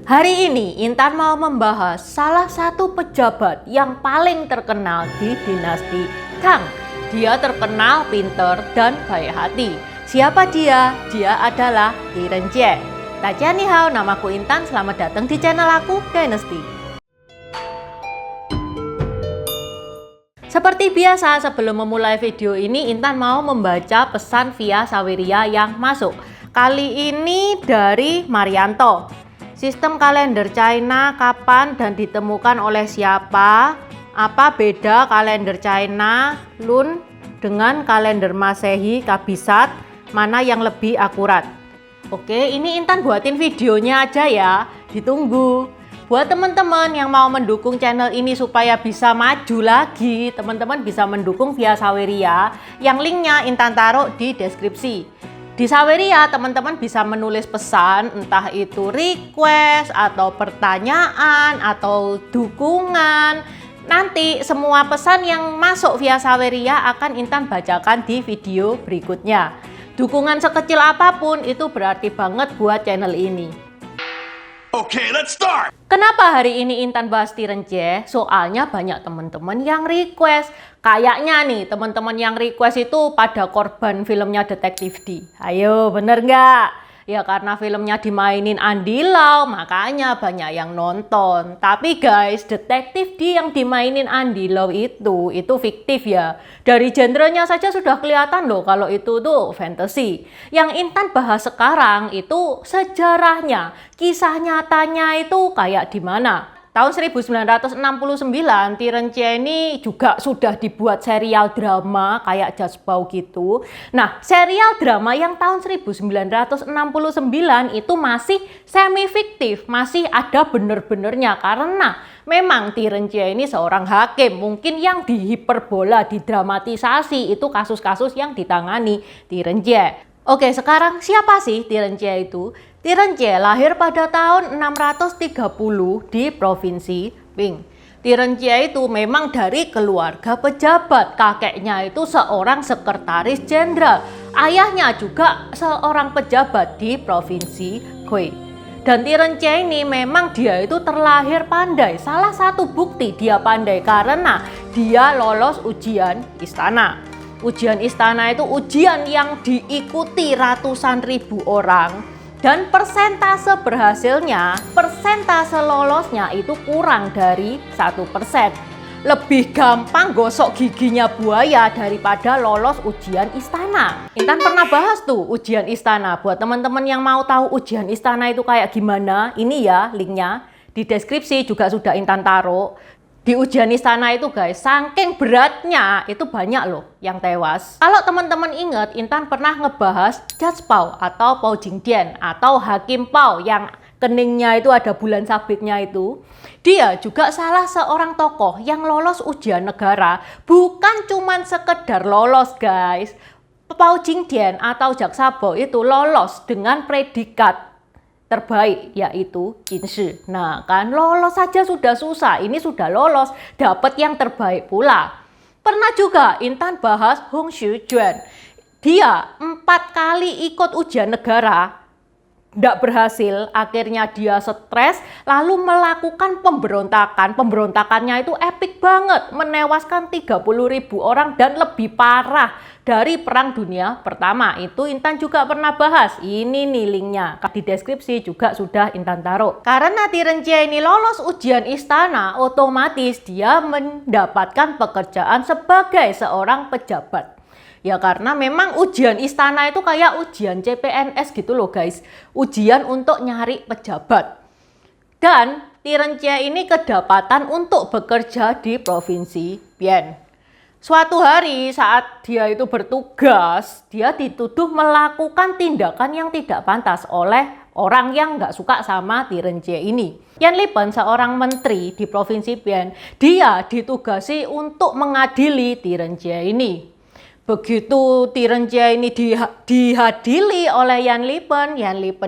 Hari ini Intan mau membahas salah satu pejabat yang paling terkenal di dinasti Tang. Dia terkenal pinter dan baik hati. Siapa dia? Dia adalah Li Renjie. Daja ni hao, namaku Intan. Selamat datang di channel aku, Dynasty. Seperti biasa, sebelum memulai video ini, Intan mau membaca pesan via Saweria yang masuk. Kali ini dari Marianto. Sistem kalender China kapan dan ditemukan oleh siapa? Apa beda kalender China Lun dengan kalender Masehi Kabisat? Mana yang lebih akurat? Oke, ini Intan buatin videonya aja ya. Ditunggu. Buat teman-teman yang mau mendukung channel ini supaya bisa maju lagi, teman-teman bisa mendukung via Saweria yang linknya Intan taruh di deskripsi. Di Saweria, teman-teman bisa menulis pesan, entah itu request, atau pertanyaan, atau dukungan. Nanti semua pesan yang masuk via Saweria akan Intan bacakan di video berikutnya. Dukungan sekecil apapun itu berarti banget buat channel ini. Okay, let's start! Kenapa hari ini Intan bahas Li Renjie? Soalnya banyak teman-teman yang request. Kayaknya nih teman-teman yang request itu pada korban filmnya Detektif D. Ayo, bener nggak? Ya karena filmnya dimainin Andy Lau, makanya banyak yang nonton. Tapi guys, Detektif D yang dimainin Andy Lau itu fiktif ya. Dari genrenya saja sudah kelihatan loh kalau itu tuh fantasy. Yang Intan bahas sekarang itu sejarahnya, kisah nyatanya itu kayak di mana. Tahun 1969, Li Renjie ini juga sudah dibuat serial drama kayak Just Bow gitu. Nah, serial drama yang tahun 1969 itu masih semi fiktif, masih ada bener-benernya karena memang Li Renjie ini seorang hakim. Mungkin yang dihiperbola, didramatisasi itu kasus-kasus yang ditangani Li Renjie. Oke, sekarang siapa sih Li Renjie itu? Li Renjie lahir pada tahun 630 di Provinsi Ping. Li Renjie itu memang dari keluarga pejabat. Kakeknya itu seorang sekretaris jenderal. Ayahnya juga seorang pejabat di Provinsi Gui. Dan Li Renjie ini memang dia itu terlahir pandai. Salah satu bukti dia pandai karena dia lolos ujian istana. Ujian istana itu ujian yang diikuti ratusan ribu orang. Dan persentase berhasilnya, persentase lolosnya itu kurang dari 1%. Lebih gampang gosok giginya buaya daripada lolos ujian istana. Intan pernah bahas tuh ujian istana. Buat teman-teman yang mau tahu ujian istana itu kayak gimana, ini ya linknya. Di deskripsi juga sudah Intan taruh. Di ujian istana itu guys, saking beratnya itu banyak loh yang tewas. Kalau teman-teman ingat, Intan pernah ngebahas Judge Pao atau Pao Jingdian atau Hakim Pao yang keningnya itu ada bulan sabitnya itu. Dia juga salah seorang tokoh yang lolos ujian negara, bukan cuman sekedar lolos guys. Pao Jingdian atau Jaksa Pao itu lolos dengan predikat terbaik yaitu Jinshi. Nah kan lolos saja sudah susah, ini sudah lolos dapat yang terbaik pula. Pernah juga Intan bahas Hong Xiujuan. Dia 4 kali ikut ujian negara, tidak berhasil, akhirnya dia stres lalu melakukan pemberontakan. Pemberontakannya itu epik banget, menewaskan 30.000 orang dan lebih parah dari Perang Dunia Pertama. Itu Intan juga pernah bahas. Ini nih linknya di deskripsi juga sudah Intan taruh. Karena Li Renjie ini lolos ujian istana, otomatis dia mendapatkan pekerjaan sebagai seorang pejabat. Ya karena memang ujian istana itu kayak ujian CPNS gitu loh guys. Ujian untuk nyari pejabat. Dan Li Renjie ini kedapatan untuk bekerja di Provinsi Bian. Suatu hari saat dia itu bertugas, dia dituduh melakukan tindakan yang tidak pantas oleh orang yang nggak suka sama Li Renjie ini. Yan Lipen, seorang menteri di Provinsi Bian, dia ditugasi untuk mengadili Li Renjie ini. Begitu Li Renjie ini dihadili oleh Yan Lipen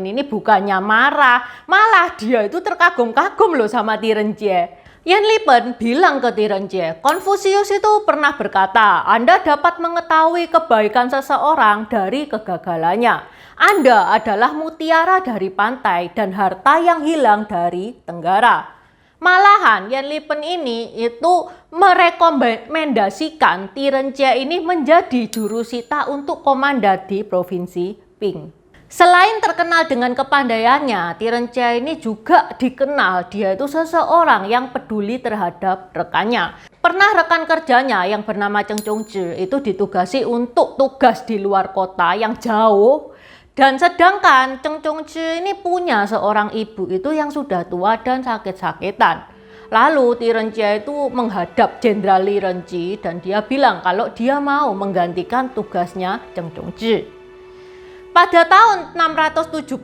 ini bukannya marah, malah dia itu terkagum-kagum loh sama Li Renjie. Yan Lipen bilang ke Li Renjie, Konfusius itu pernah berkata, Anda dapat mengetahui kebaikan seseorang dari kegagalannya. Anda adalah mutiara dari pantai dan harta yang hilang dari tenggara. Malahan Yen Lipen ini itu merekomendasikan Tirenche ini menjadi jurusita untuk komanda di provinsi Ping. Selain terkenal dengan kepandaiannya, Tirenche ini juga dikenal dia itu seseorang yang peduli terhadap rekannya. Pernah rekan kerjanya yang bernama Cheng Chongzhi itu ditugasi untuk tugas di luar kota yang jauh. Dan sedangkan Cheng Chongzhi ini punya seorang ibu itu yang sudah tua dan sakit-sakitan. Lalu Tirenche itu menghadap Jenderal Li Renji dan dia bilang kalau dia mau menggantikan tugasnya Cheng Chongzhi. Pada tahun 676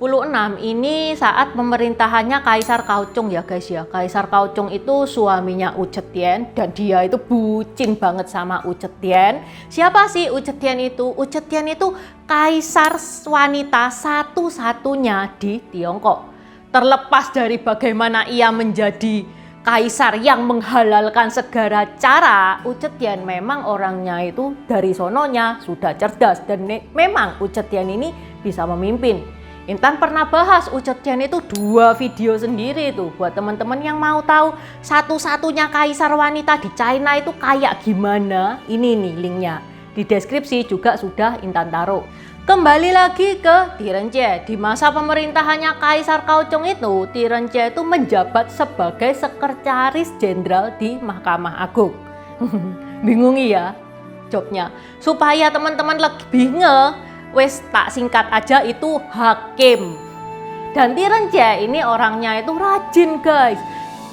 ini saat pemerintahannya Kaisar Kaocong ya guys ya. Kaisar Kaocong itu suaminya Wu Zetian dan dia itu bucin banget sama Wu Zetian. Siapa sih Wu Zetian itu? Wu Zetian itu kaisar wanita satu-satunya di Tiongkok. Terlepas dari bagaimana ia menjadi kaisar yang menghalalkan segala cara, Wu Zetian memang orangnya itu dari sononya sudah cerdas dan memang Wu Zetian ini bisa memimpin. Intan pernah bahas Wu Zetian itu 2 video sendiri tuh buat teman-teman yang mau tahu satu-satunya kaisar wanita di China itu kayak gimana. Ini nih linknya di deskripsi juga sudah Intan taruh. Kembali lagi ke Tirenche. Di masa pemerintahannya Kaisar Kaocong itu, Tirenche itu menjabat sebagai sekretaris jenderal di Mahkamah Agung. Bingung ya jobnya. Supaya teman-teman lebih wes tak singkat aja itu hakim. Dan Tirenche ini orangnya itu rajin guys.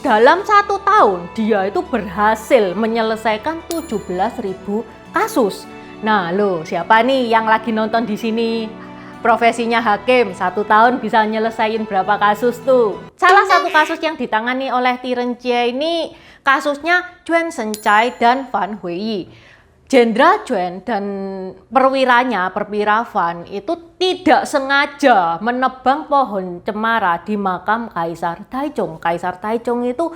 Dalam 1 tahun dia itu berhasil menyelesaikan 17.000 kasus. Nah, lo siapa nih yang lagi nonton di sini? Profesinya hakim, 1 tahun bisa nyelesain berapa kasus tuh? Salah satu kasus yang ditangani oleh Tirenche ini kasusnya Juan Shencai dan Fan Huiyi. Jenderal Juan dan perwira Van itu tidak sengaja menebang pohon cemara di makam Kaisar Taizong. Kaisar Taizong itu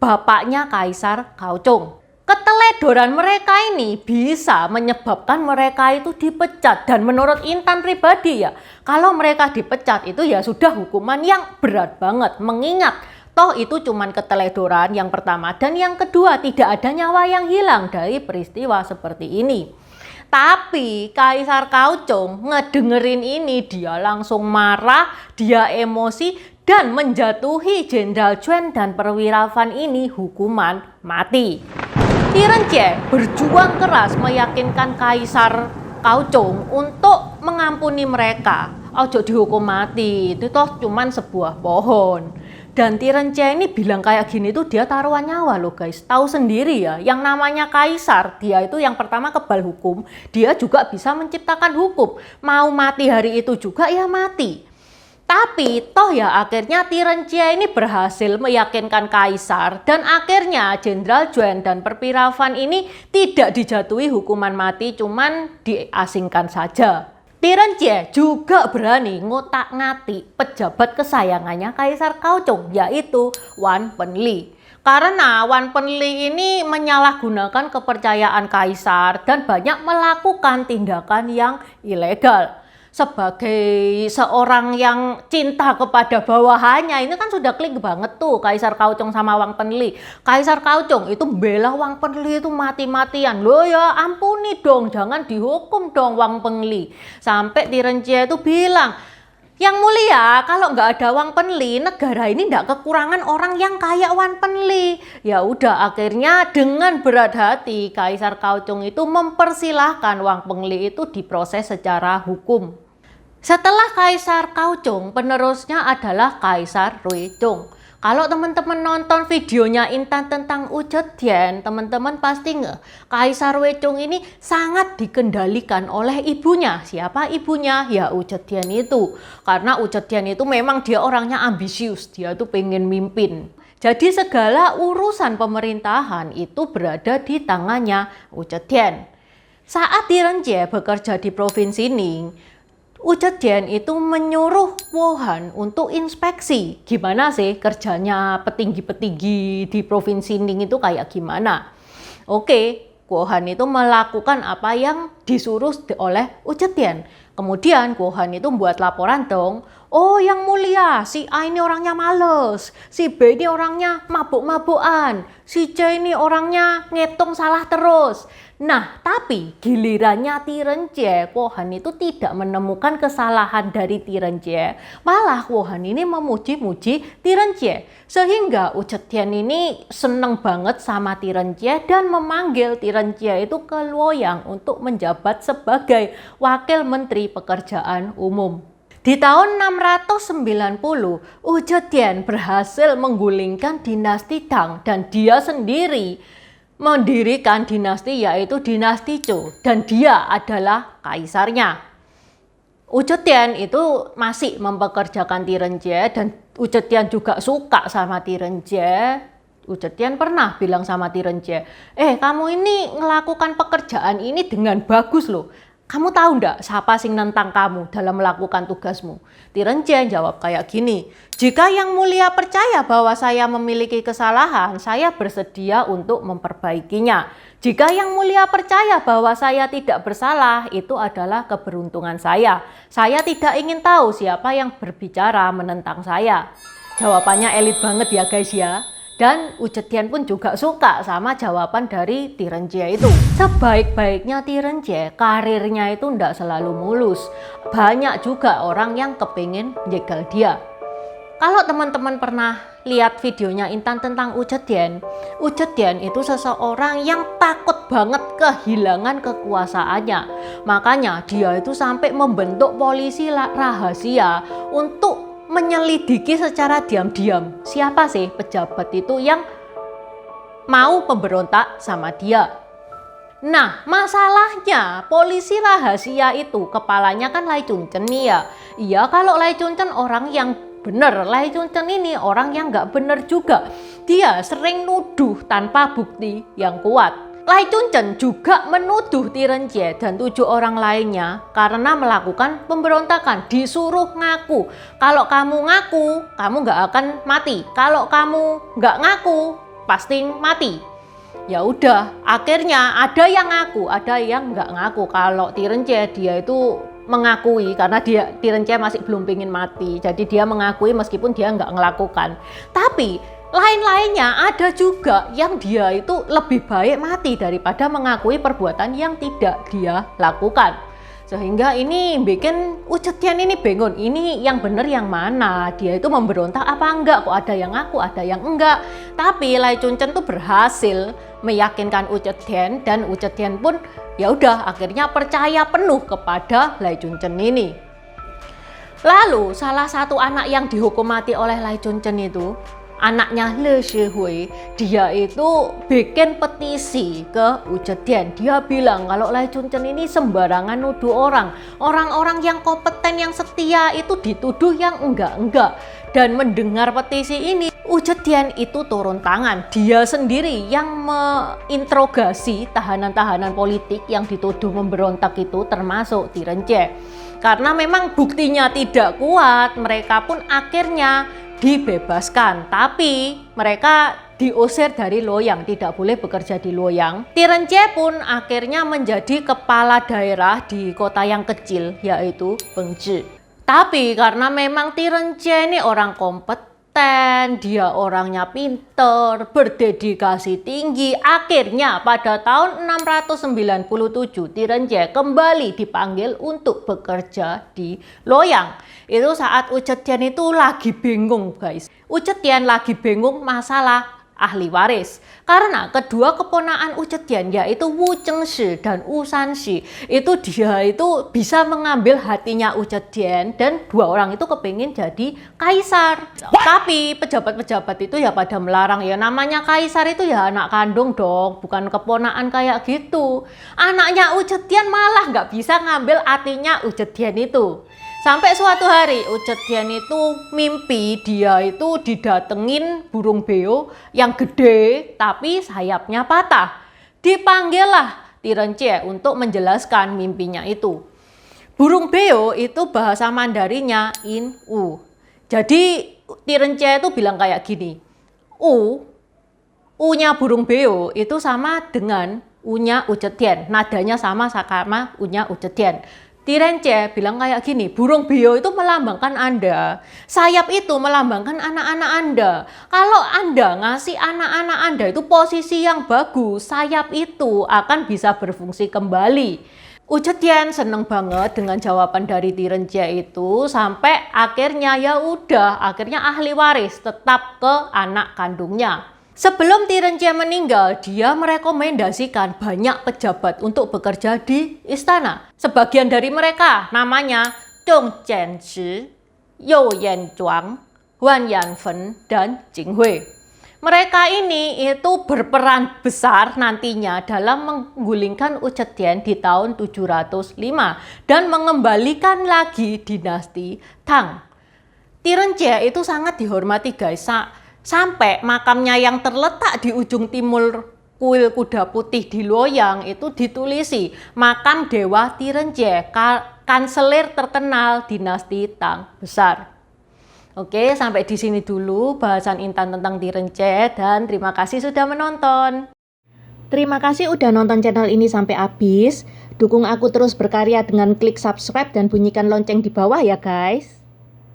bapaknya Kaisar Kaocong. Keteledoran mereka ini bisa menyebabkan mereka itu dipecat dan menurut Intan pribadi ya, kalau mereka dipecat itu ya sudah hukuman yang berat banget mengingat toh itu cuman keteledoran yang pertama dan yang kedua tidak ada nyawa yang hilang dari peristiwa seperti ini. Tapi Kaisar Kaocong ngedengerin ini dia langsung marah, dia emosi dan menjatuhi Jenderal Juan dan perwira Van ini hukuman mati. Tirenche berjuang keras meyakinkan Kaisar Kaocong untuk mengampuni mereka. Ojo dihukum mati, itu toh cuman sebuah pohon. Dan Tirenche ini bilang kayak gini tuh dia taruhan nyawa loh guys. Tahu sendiri ya, yang namanya kaisar, dia itu yang pertama kebal hukum, dia juga bisa menciptakan hukum. Mau mati hari itu juga ya mati. Tapi toh ya akhirnya Tirenche ini berhasil meyakinkan kaisar dan akhirnya Jenderal Juan dan perwira Van ini tidak dijatuhi hukuman mati, cuman diasingkan saja. Tirenche juga berani ngotak-ngatik pejabat kesayangannya Kaisar Kaocong yaitu Wan Penli. Karena Wan Penli ini menyalahgunakan kepercayaan kaisar dan banyak melakukan tindakan yang ilegal. Sebagai seorang yang cinta kepada bawahannya, ini kan sudah klik banget tuh Kaisar Kaocong sama Wang Penli. Kaisar Kaocong itu bela Wang Penli itu mati-matian. Loh ya ampuni dong, jangan dihukum dong Wang Penli. Sampai Tirenche itu bilang, yang mulia, kalau nggak ada Wang Penli, negara ini nggak kekurangan orang yang kayak Wan Penli. Ya udah, akhirnya dengan berat hati Kaisar Kaocong itu mempersilahkan Wang Penli itu diproses secara hukum. Setelah Kaisar Kaocong, penerusnya adalah Kaisar Ruizong. Kalau teman-teman nonton videonya Intan tentang Wu Zetian, teman-teman pasti Kaisar Ruizong ini sangat dikendalikan oleh ibunya. Siapa ibunya? Ya Wu Zetian itu. Karena Wu Zetian itu memang dia orangnya ambisius, dia tuh pengen mimpin. Jadi segala urusan pemerintahan itu berada di tangannya Wu Zetian. Saat Tirenche bekerja di Provinsi Ning, Wu Zetian itu menyuruh Wohan untuk inspeksi gimana sih kerjanya petinggi-petinggi di Provinsi Ning itu kayak gimana. Oke, Wohan itu melakukan apa yang disuruh oleh Wu Zetian. Kemudian Guohan itu buat laporan dong. Oh yang mulia, si A ini orangnya males, si B ini orangnya mabuk-mabukan, si C ini orangnya ngitung salah terus. Nah, tapi gilirannya Tirenjie, Guohan itu tidak menemukan kesalahan dari Tirenjie. Malah Guohan ini memuji-muji Tirenjie. Sehingga Ucetian ini seneng banget sama Tirenjie dan memanggil Tirenjie itu ke Luoyang untuk menjabat sebagai Wakil Menteri Pekerjaan Umum. Di tahun 690, Ucetian berhasil menggulingkan dinasti Tang dan dia sendiri mendirikan dinasti yaitu dinasti Zhou dan dia adalah kaisarnya. Ucetian itu masih mempekerjakan Tirenjie dan Ucetian juga suka sama Tirenjie. Ucetian pernah bilang sama Tirenjie, kamu ini melakukan pekerjaan ini dengan bagus loh. Kamu tahu ndak siapa sing nentang kamu dalam melakukan tugasmu? Tirenjie jawab kayak gini, jika yang mulia percaya bahwa saya memiliki kesalahan, saya bersedia untuk memperbaikinya. Jika yang mulia percaya bahwa saya tidak bersalah, itu adalah keberuntungan saya. Saya tidak ingin tahu siapa yang berbicara menentang saya. Jawabannya elit banget ya guys ya. Dan Ucetian pun juga suka sama jawaban dari Tirenjie itu. Sebaik-baiknya Tirenjie, karirnya itu ndak selalu mulus. Banyak juga orang yang kepingin jegal dia. Kalau teman-teman pernah lihat videonya Intan tentang Ucetian, Ucetian itu seseorang yang takut banget kehilangan kekuasaannya. Makanya dia itu sampai membentuk polisi rahasia untuk menyelidiki secara diam-diam siapa sih pejabat itu yang mau pemberontak sama dia. Nah, masalahnya polisi rahasia itu kepalanya kan Lai Chun-chen nih ya. Iya, kalau Lai Chun-chen orang yang bener, Lai Chun-chen ini orang yang nggak bener juga. Dia sering nuduh tanpa bukti yang kuat. Lai Chun-chen juga menuduh Tirenjie dan 7 orang lainnya karena melakukan pemberontakan. Disuruh ngaku. Kalau kamu ngaku, kamu nggak akan mati. Kalau kamu nggak ngaku, pasti mati. Ya udah, akhirnya ada yang ngaku, ada yang nggak ngaku. Kalau Tirenjie dia itu mengakui karena Tirenjie masih belum pingin mati. Jadi dia mengakui meskipun dia nggak ngelakukan. Tapi lain-lainnya ada juga yang dia itu lebih baik mati daripada mengakui perbuatan yang tidak dia lakukan. Sehingga ini bikin Ucetian ini bingung, ini yang benar yang mana? Dia itu memberontak apa enggak? Kok ada yang ngaku, ada yang enggak? Tapi Lai Chun-chen tuh berhasil meyakinkan Ucetian dan Ucetian pun ya udah akhirnya percaya penuh kepada Lai Chun-chen ini. Lalu salah satu anak yang dihukum mati oleh Lai Chun-chen itu anaknya Le Shihui, dia itu bikin petisi ke Ucetian. Dia bilang kalau Lai Chun-chen ini sembarangan nuduh orang. Orang-orang yang kompeten, yang setia itu dituduh yang enggak-enggak. Dan mendengar petisi ini, Ucetian itu turun tangan. Dia sendiri yang menginterogasi tahanan-tahanan politik yang dituduh memberontak itu termasuk Tirenjie. Karena memang buktinya tidak kuat, mereka pun akhirnya dibebaskan, tapi mereka diusir dari Luoyang, tidak boleh bekerja di Luoyang. Tirenjie pun akhirnya menjadi kepala daerah di kota yang kecil yaitu Bengzhi. Tapi karena memang Tirenjie ini orang kompeten, dia orangnya pinter, berdedikasi tinggi, akhirnya pada tahun 697 Tirenjie kembali dipanggil untuk bekerja di Luoyang. Itu saat Ucetian itu lagi bingung guys. Ucetian lagi bingung masalah ahli waris. Karena kedua keponakan Ucetian yaitu Wu Chengshi dan Wu Sanshi itu dia itu bisa mengambil hatinya Ucetian dan dua orang itu kepingin jadi kaisar. Tapi pejabat-pejabat itu ya pada melarang, ya namanya kaisar itu ya anak kandung dong, bukan keponakan kayak gitu. Anaknya Ucetian malah nggak bisa ngambil hatinya Ucetian itu. Sampai suatu hari Ucetian itu mimpi dia itu didatengin burung beo yang gede tapi sayapnya patah. Dipanggillah Tirenjie untuk menjelaskan mimpinya itu. Burung beo itu bahasa Mandarinnya in u. Jadi Tirenjie itu bilang kayak gini. U-nya burung beo itu sama dengan U-nya Ucetian. Nadanya sama U-nya Ucetian. Tirence bilang kayak gini, burung beo itu melambangkan Anda, sayap itu melambangkan anak-anak Anda. Kalau Anda ngasih anak-anak Anda itu posisi yang bagus, sayap itu akan bisa berfungsi kembali. Ucetian seneng banget dengan jawaban dari Tirence itu, sampai akhirnya ya udah, akhirnya ahli waris tetap ke anak kandungnya. Sebelum Tirence meninggal, dia merekomendasikan banyak pejabat untuk bekerja di istana. Sebagian dari mereka namanya Dong Jianzhi, You Yanzhuang, Huan Yanfen, dan Jing Hui. Mereka ini itu berperan besar nantinya dalam menggulingkan Ucetian di tahun 705 dan mengembalikan lagi dinasti Tang. Tirence itu sangat dihormati guys, sampai makamnya yang terletak di ujung timur kuil kuda putih di Luoyang itu ditulisi makam Dewa Tirence, kanselir terkenal dinasti Tang besar. Oke, sampai di sini dulu bahasan Intan tentang Tirence, dan terima kasih sudah menonton. Terima kasih udah nonton channel ini sampai habis. Dukung aku terus berkarya dengan klik subscribe dan bunyikan lonceng di bawah ya guys.